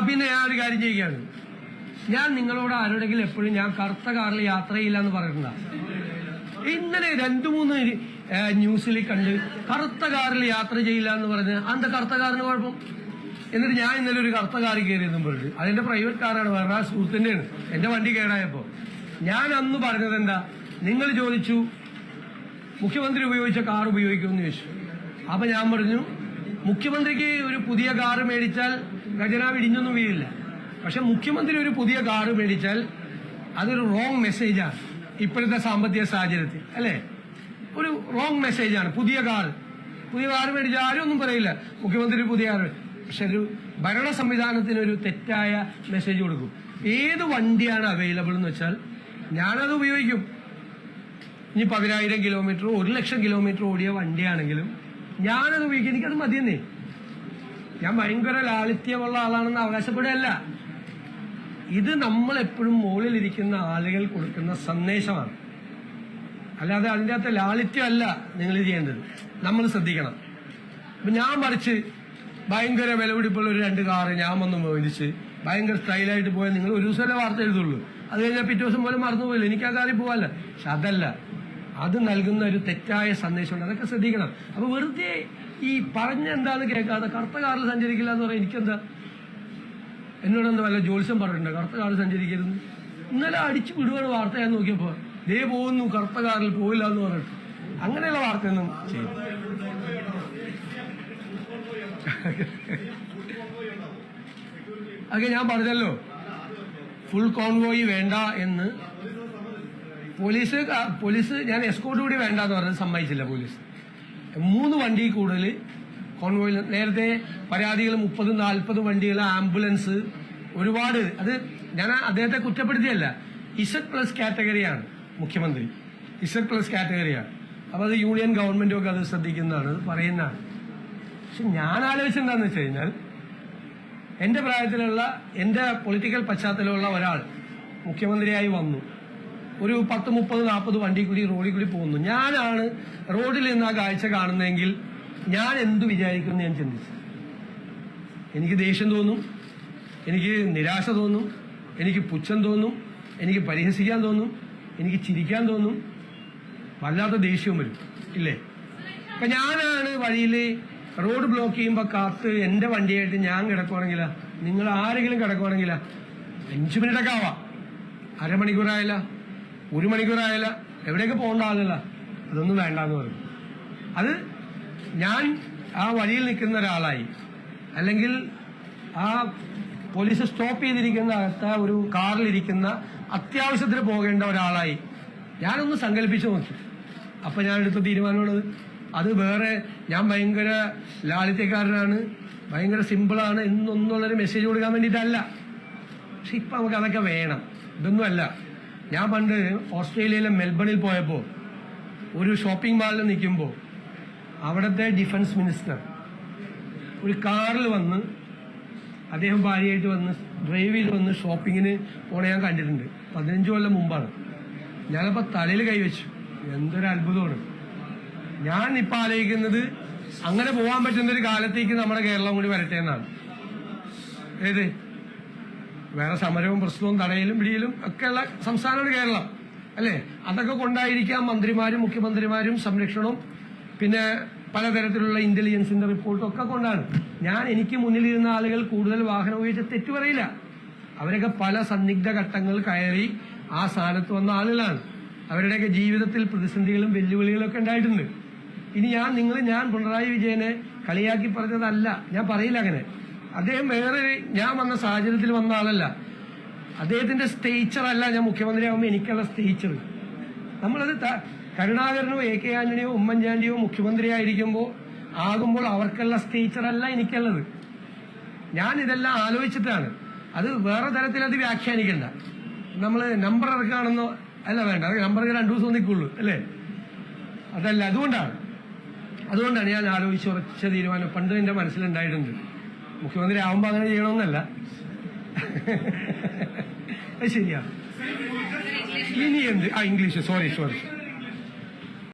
പിന്നെ ഞാൻ ഒരു കാര്യം ചെയ്യുകയാണ്. ഞാൻ നിങ്ങളോട് ആരോടെങ്കിലും എപ്പോഴും ഞാൻ കറുത്ത കാറിൽ യാത്ര ചെയ്യില്ല എന്ന് പറഞ്ഞിട്ടുണ്ടാ? ഇന്നലെ 2-3 ന്യൂസിൽ കണ്ട് കറുത്ത കാറിൽ യാത്ര ചെയ്യില്ല എന്ന് പറഞ്ഞ് അന്ത കറുത്ത കാറിന് കുഴപ്പം. എന്നിട്ട് ഞാൻ ഇന്നലെ ഒരു കറുത്ത കാറിൽ കയറിയെന്നും പറഞ്ഞു. അതെന്റെ പ്രൈവറ്റ് കാറാണ്, വേറെ ആ സുഹൃത്തിന്റെയാണ്. എന്റെ വണ്ടി കേടായപ്പോ ഞാൻ അന്ന് പറഞ്ഞത് എന്താ? നിങ്ങൾ ചോദിച്ചു മുഖ്യമന്ത്രി ഉപയോഗിച്ച കാർ ഉപയോഗിക്കുമെന്ന് ചോദിച്ചു. അപ്പൊ ഞാൻ പറഞ്ഞു മുഖ്യമന്ത്രിക്ക് ഒരു പുതിയ കാറ് മേടിച്ചാൽ ഖജനാവ് ഇടിഞ്ഞൊന്നും വീഴില്ല. പക്ഷെ മുഖ്യമന്ത്രി ഒരു പുതിയ കാറ് മേടിച്ചാൽ അതൊരു റോങ് മെസ്സേജാണ് ഇപ്പോഴത്തെ സാമ്പത്തിക സാഹചര്യത്തിൽ, അല്ലേ? ഒരു റോങ് മെസ്സേജാണ്. പുതിയ കാറ് മേടിച്ചാൽ ആരും ഒന്നും പറയില്ല മുഖ്യമന്ത്രി പുതിയ കാറ്. പക്ഷെ ഒരു ഭരണ സംവിധാനത്തിന് ഒരു തെറ്റായ മെസ്സേജ് കൊടുക്കും. ഏത് വണ്ടിയാണ് അവൈലബിൾ എന്ന് വെച്ചാൽ ഞാനത് ഉപയോഗിക്കും. ഇനി 10,000 കിലോമീറ്റർ 1,00,000 കിലോമീറ്റർ ഓടിയ വണ്ടിയാണെങ്കിലും ഞാനത് ഉപയോഗിക്കും. എനിക്കത് മതിയെന്നേ. ഞാൻ ഭയങ്കര ലാളിത്യമുള്ള ആളാണെന്ന് അവകാശപ്പെടുകയല്ല. ഇത് നമ്മൾ എപ്പോഴും മുകളിലിരിക്കുന്ന ആളുകൾ കൊടുക്കുന്ന സന്ദേശമാണ്. അല്ലാതെ അതിൻ്റെ അകത്ത് ലാളിത്യമല്ല നിങ്ങൾ ചെയ്യേണ്ടത്. നമ്മൾ ശ്രദ്ധിക്കണം. അപ്പൊ ഞാൻ മറിച്ച് ഭയങ്കര വിലപിടിപ്പുള്ള ഒരു 2 കാറ് ഞാൻ വന്ന് മേടിച്ച് ഭയങ്കര സ്റ്റൈലായിട്ട് പോയാൽ നിങ്ങൾ ഒരു ദിവസമല്ലേ വാർത്ത എഴുതുള്ളൂ. അത് കഴിഞ്ഞാൽ പിറ്റേ ദിവസം പോലും മറന്നുപോയില്ല. എനിക്ക് ആ കാര്യം പോകാല്ല. പക്ഷെ അതല്ല, അത് നൽകുന്ന ഒരു തെറ്റായ സന്ദേശമുണ്ട്. അതൊക്കെ ശ്രദ്ധിക്കണം. അപ്പൊ വെറുതെ ഈ പറഞ്ഞെന്താന്ന് കേൾക്കാതെ കറുത്ത കാറിൽ സഞ്ചരിക്കില്ല എന്ന് പറയാം. എനിക്കെന്താ, എന്നോടെന്താ വല്ല ജോത്സ്യം പറഞ്ഞിട്ടുണ്ട് കറുത്ത കാറിൽ സഞ്ചരിക്കരുത്? ഇന്നലെ അടിച്ചു വിടുവാണ് വാർത്ത. ഞാൻ നോക്കിയപ്പോ ദേ പോകുന്നു കറുത്ത കാറിൽ പോയില്ല എന്ന് പറഞ്ഞിട്ട് അങ്ങനെയുള്ള വാർത്തയൊന്നും ചെയ്യും. അതൊക്കെ ഞാൻ പറഞ്ഞല്ലോ, ഫുൾ കോൺവോയ് വേണ്ട എന്ന് പോലീസ് ഞാൻ എസ്കോർട്ട് കൂടി വേണ്ട എന്ന് പറഞ്ഞത് സമ്മതിച്ചില്ല. പോലീസ് 3 വണ്ടി കൂടുതൽ കോൺവോയിൽ. നേരത്തെ പരാതികൾ 30-40 വണ്ടികൾ, ആംബുലൻസ് ഒരുപാട്. അത് ഞാൻ അദ്ദേഹത്തെ കുറ്റപ്പെടുത്തിയല്ല. Z+ കാറ്റഗറിയാണ് മുഖ്യമന്ത്രി, Z+ കാറ്റഗറിയാണ്. അപ്പൊ അത് യൂണിയൻ ഗവൺമെന്റും ഒക്കെ അത് ശ്രദ്ധിക്കുന്നതാണ്, അത് പറയുന്നതാണ്. പക്ഷെ ഞാൻ ആലോചിച്ചെന്താന്ന് വെച്ച് കഴിഞ്ഞാൽ എന്റെ പ്രായത്തിലുള്ള എന്റെ പൊളിറ്റിക്കൽ പശ്ചാത്തലമുള്ള ഒരാൾ മുഖ്യമന്ത്രിയായി വന്നു, ഒരു 10-30-40 വണ്ടി കൂടി റോഡിൽ കൂടി പോകുന്നു. ഞാനാണ് റോഡിൽ നിന്ന് ആ കാഴ്ച കാണുന്നതെങ്കിൽ ഞാൻ എന്തു വിചാരിക്കുമെന്ന് ഞാൻ ചിന്തിച്ചു. എനിക്ക് ദേഷ്യം തോന്നും, എനിക്ക് നിരാശ തോന്നും, എനിക്ക് പുച്ഛം തോന്നും, എനിക്ക് പരിഹസിക്കാൻ തോന്നും, എനിക്ക് ചിരിക്കാൻ തോന്നും, വല്ലാത്ത ദേഷ്യവും വരും, ഇല്ലേ? അപ്പൊ ഞാനാണ് വഴിയിൽ റോഡ് ബ്ലോക്ക് ചെയ്യുമ്പോൾ കാത്ത് എന്റെ വണ്ടിയായിട്ട് ഞാൻ കിടക്കുവാണെങ്കിലാ, നിങ്ങൾ ആരെങ്കിലും കിടക്കുവാണെങ്കിലാ, 5 മിനിറ്റൊക്കെ ആവാം, അരമണിക്കൂറായാല, 1 മണിക്കൂറായാല, എവിടെയൊക്കെ പോകേണ്ട ആളല്ല, അതൊന്നും വേണ്ടെന്ന് പറയും. അത് ഞാൻ ആ വഴിയിൽ നിൽക്കുന്ന ഒരാളായി, അല്ലെങ്കിൽ ആ പോലീസ് സ്റ്റോപ്പ് ചെയ്തിരിക്കുന്ന അകത്ത് ഒരു കാറിലിരിക്കുന്ന അത്യാവശ്യത്തിന് പോകേണ്ട ഒരാളായി ഞാനൊന്ന് സങ്കല്പിച്ചു നോക്കി. അപ്പൊ ഞാൻ എടുത്ത തീരുമാനമുള്ളത് അത് വേറെ ഞാൻ ഭയങ്കര ലാളിത്യക്കാരനാണ്, ഭയങ്കര സിമ്പിളാണ് എന്നൊന്നുള്ളൊരു മെസ്സേജ് കൊടുക്കാൻ വേണ്ടിയിട്ടല്ല. പക്ഷെ ഇപ്പൊ നമുക്ക് അതൊക്കെ വേണം. ഇതൊന്നുമല്ല. ഞാൻ പണ്ട് ഓസ്ട്രേലിയയിലെ മെൽബണിൽ പോയപ്പോൾ ഒരു ഷോപ്പിംഗ് മാളിൽ നിൽക്കുമ്പോൾ അവിടുത്തെ ഡിഫൻസ് മിനിസ്റ്റർ ഒരു കാറിൽ വന്ന്, അദ്ദേഹം ഭാര്യയായിട്ട് വന്ന് ഡ്രൈവ് ചെയ്ത് വന്ന് ഷോപ്പിങ്ങിന് പോണ ഞാൻ കണ്ടിട്ടുണ്ട്. 15 കൊല്ലം മുമ്പാണ്. ഞാനപ്പോൾ തലയിൽ കൈവച്ചു. എന്തൊരു അത്ഭുതമാണ്. ഞാൻ ഇപ്പൊ ആലോചിക്കുന്നത് അങ്ങനെ പോകാൻ പറ്റുന്ന ഒരു കാലത്തേക്ക് നമ്മുടെ കേരളം കൂടി വരട്ടെ എന്നാണ്. ഏത് വേറെ സമരവും പ്രശ്നവും തടയലും പിടിയലും ഒക്കെയുള്ള സംസ്ഥാനമാണ് കേരളം, അല്ലേ? അതൊക്കെ കൊണ്ടായിരിക്കാം മന്ത്രിമാരും മുഖ്യമന്ത്രിമാരും സംരക്ഷണവും പിന്നെ പലതരത്തിലുള്ള ഇന്റലിജൻസിന്റെ റിപ്പോർട്ടും ഒക്കെ കൊണ്ടാണ്. ഞാൻ എനിക്ക് മുന്നിലിരുന്ന ആളുകൾ കൂടുതൽ വാഹനം ഉപയോഗിച്ച് തെറ്റു പറയില്ല. അവരൊക്കെ പല സന്നിഗ്ധ ഘട്ടങ്ങൾ കയറി ആ സ്ഥാനത്ത് വന്ന ആളുകളാണ്. അവരുടെയൊക്കെ ജീവിതത്തിൽ പ്രതിസന്ധികളും വെല്ലുവിളികളും ഒക്കെ ഉണ്ടായിട്ടുണ്ട്. ഇനി ഞാൻ പിണറായി വിജയനെ കളിയാക്കി പറഞ്ഞതല്ല, ഞാൻ പറയില്ല അങ്ങനെ. അദ്ദേഹം വേറെ ഞാൻ വന്ന സാഹചര്യത്തിൽ വന്ന ആളല്ല. അദ്ദേഹത്തിന്റെ സ്റ്റേച്ചർ അല്ല ഞാൻ മുഖ്യമന്ത്രിയാകുമ്പോൾ എനിക്കുള്ള സ്റ്റേച്ചർ. നമ്മളത് കരുണാകരനോ AK ആന്റണിയോ ഉമ്മൻചാണ്ടിയോ മുഖ്യമന്ത്രിയായിരിക്കുമ്പോൾ അവർക്കുള്ള സ്റ്റേച്ചർ അല്ല എനിക്കുള്ളത്. ഞാൻ ഇതെല്ലാം ആലോചിച്ചിട്ടാണ്. അത് വേറെ തരത്തിൽ അത് വ്യാഖ്യാനിക്കണ്ട. നമ്മൾ നമ്പർ ഇറക്കുകയാണെന്നോ അല്ല, വേണ്ട. അത് നമ്പർ 2 ദിവസം നിൽക്കുള്ളൂ, അല്ലേ? അതല്ല. അതുകൊണ്ടാണ് ഞാൻ ആലോചിച്ച് ഉറച്ച തീരുമാനം പണ്ട് എന്റെ മനസ്സിലുണ്ടായിട്ടുണ്ട്. മുഖ്യമന്ത്രി ആവുമ്പോൾ അങ്ങനെ ചെയ്യണമെന്നല്ല. അത് ശരിയാണ്. ഇനി എന്ത്? English, sorry